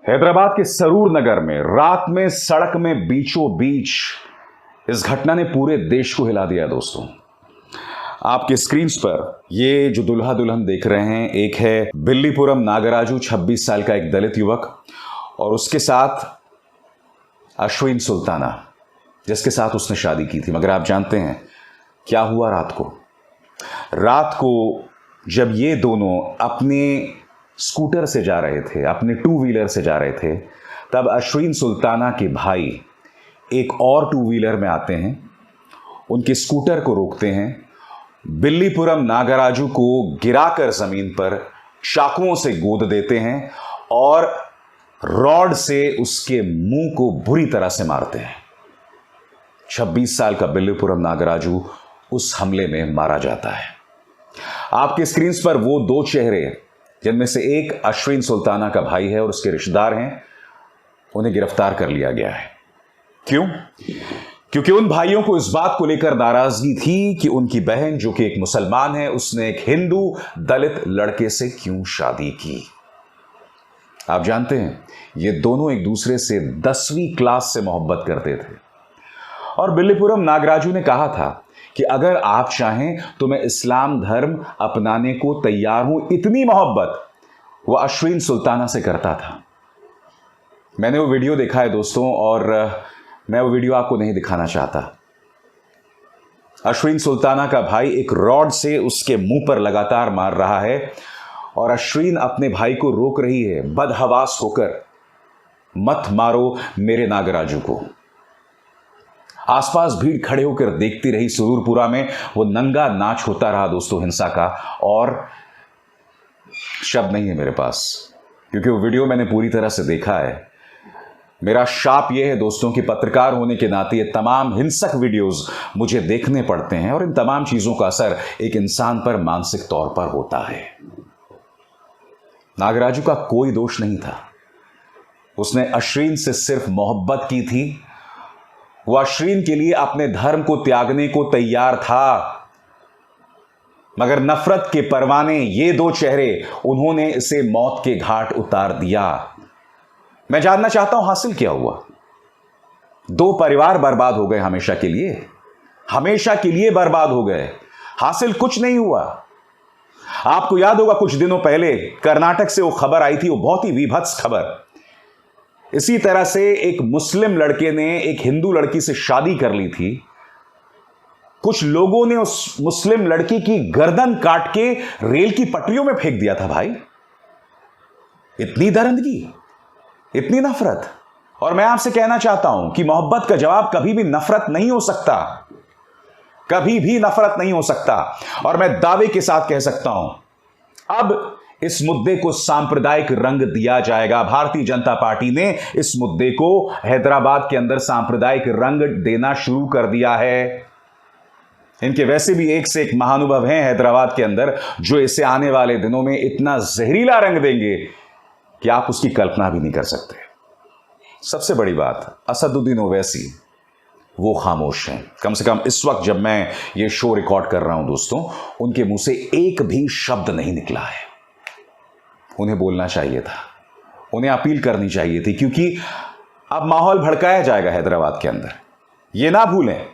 हैदराबाद के सरूर नगर में रात में सड़क में बीचों बीच इस घटना ने पूरे देश को हिला दिया। दोस्तों, आपके स्क्रीन पर ये जो दुल्हा दुल्हन देख रहे हैं, एक है बिल्लीपुरम नागराजू 26 साल का एक दलित युवक, और उसके साथ अश्विन सुल्ताना जिसके साथ उसने शादी की थी। मगर आप जानते हैं क्या हुआ रात को जब ये दोनों अपने स्कूटर से जा रहे थे, अपने टू व्हीलर से जा रहे थे, तब अश्विन सुल्ताना के भाई एक और टू व्हीलर में आते हैं, उनके स्कूटर को रोकते हैं, बिल्लीपुरम नागराजू को गिराकर जमीन पर चाकुओं से गोद देते हैं और रॉड से उसके मुंह को बुरी तरह से मारते हैं। 26 साल का बिल्लीपुरम नागराजू उस हमले में मारा जाता है। आपके स्क्रीन पर वो दो चेहरे, जिनमें से एक अश्विन सुल्ताना का भाई है और उसके रिश्तेदार हैं, उन्हें गिरफ्तार कर लिया गया है। क्यों? क्योंकि उन भाइयों को इस बात को लेकर नाराजगी थी कि उनकी बहन, जो कि एक मुसलमान है, उसने एक हिंदू दलित लड़के से क्यों शादी की। आप जानते हैं ये दोनों एक दूसरे से 10वीं क्लास से मोहब्बत करते थे और बिल्लीपुरम नागराजू ने कहा था कि अगर आप चाहें तो मैं इस्लाम धर्म अपनाने को तैयार हूं। इतनी मोहब्बत वो अश्विन सुल्ताना से करता था। मैंने वो वीडियो देखा है दोस्तों, और मैं वो वीडियो आपको नहीं दिखाना चाहता। अश्विन सुल्ताना का भाई एक रॉड से उसके मुंह पर लगातार मार रहा है और अश्विन अपने भाई को रोक रही है बदहवास होकर, मत मारो मेरे नागराजू को। आसपास भीड़ खड़े होकर देखती रही। सुरूरपुरा में वो नंगा नाच होता रहा दोस्तों, हिंसा का, और शब्द नहीं है मेरे पास, क्योंकि वो वीडियो मैंने पूरी तरह से देखा है। मेरा शाप यह है दोस्तों कि पत्रकार होने के नाते ये तमाम हिंसक वीडियोस मुझे देखने पड़ते हैं और इन तमाम चीजों का असर एक इंसान पर मानसिक तौर पर होता है। नागराजू का कोई दोष नहीं था। उसने अश्विन से सिर्फ मोहब्बत की थी। वो अश्विन के लिए अपने धर्म को त्यागने को तैयार था, मगर नफरत के परवाने ये दो चेहरे, उन्होंने इसे मौत के घाट उतार दिया। मैं जानना चाहता हूं हासिल क्या हुआ। दो परिवार बर्बाद हो गए, हमेशा के लिए बर्बाद हो गए। हासिल कुछ नहीं हुआ। आपको याद होगा कुछ दिनों पहले कर्नाटक से वो खबर आई थी, वो बहुत ही विभत्स खबर। इसी तरह से एक मुस्लिम लड़के ने एक हिंदू लड़की से शादी कर ली थी। कुछ लोगों ने उस मुस्लिम लड़की की गर्दन काट के रेल की पटरियों में फेंक दिया था। भाई, इतनी दरिंदगी, इतनी नफरत। और मैं आपसे कहना चाहता हूं कि मोहब्बत का जवाब कभी भी नफरत नहीं हो सकता, कभी भी नफरत नहीं हो सकता। और मैं दावे के साथ कह सकता हूं, अब इस मुद्दे को सांप्रदायिक रंग दिया जाएगा। भारतीय जनता पार्टी ने इस मुद्दे को हैदराबाद के अंदर सांप्रदायिक रंग देना शुरू कर दिया है। इनके वैसे भी एक से एक महानुभव हैं हैदराबाद के अंदर, जो इसे आने वाले दिनों में इतना जहरीला रंग देंगे कि आप उसकी कल्पना भी नहीं कर सकते। सबसे बड़ी बात, असदुद्दीन ओवैसी वो खामोश हैं। कम से कम इस वक्त जब मैं ये शो रिकॉर्ड कर रहा हूं दोस्तों, उनके मुंह से एक भी शब्द नहीं निकला है। उन्हें बोलना चाहिए था, उन्हें अपील करनी चाहिए थी, क्योंकि अब माहौल भड़काया जाएगा हैदराबाद के अंदर। यह ना भूलें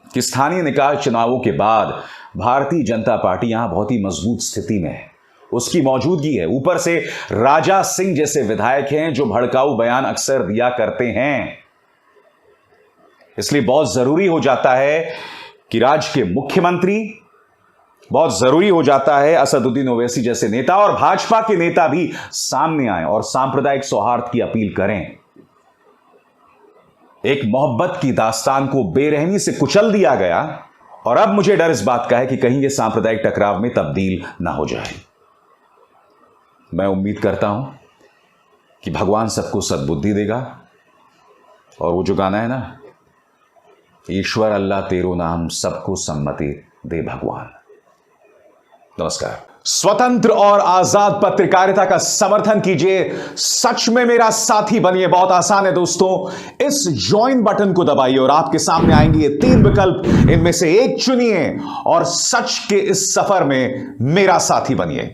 कि स्थानीय निकाय चुनावों के बाद भारतीय जनता पार्टी यहां बहुत ही मजबूत स्थिति में है। उसकी मौजूदगी है। ऊपर से राजा सिंह जैसे विधायक हैं जो भड़काऊ बयान अक्सर दिया करते हैं। इसलिए बहुत जरूरी हो जाता है कि राज्य के मुख्यमंत्री, बहुत जरूरी हो जाता है असदुद्दीन ओवैसी जैसे नेता और भाजपा के नेता भी सामने आए और सांप्रदायिक सौहार्द की अपील करें। एक मोहब्बत की दास्तान को बेरहमी से कुचल दिया गया और अब मुझे डर इस बात का है कि कहीं यह सांप्रदायिक टकराव में तब्दील ना हो जाए। मैं उम्मीद करता हूं कि भगवान सबको सद्बुद्धि देगा। और वो जो गाना है ना, ईश्वर अल्लाह तेरो नाम सबको सम्मति दे भगवान। नमस्कार। स्वतंत्र और आजाद पत्रकारिता का समर्थन कीजिए, सच में मेरा साथी बनिए। बहुत आसान है दोस्तों, इस ज्वाइन बटन को दबाइए और आपके सामने आएंगे ये 3 विकल्प, इनमें से एक चुनिए और सच के इस सफर में मेरा साथी बनिए।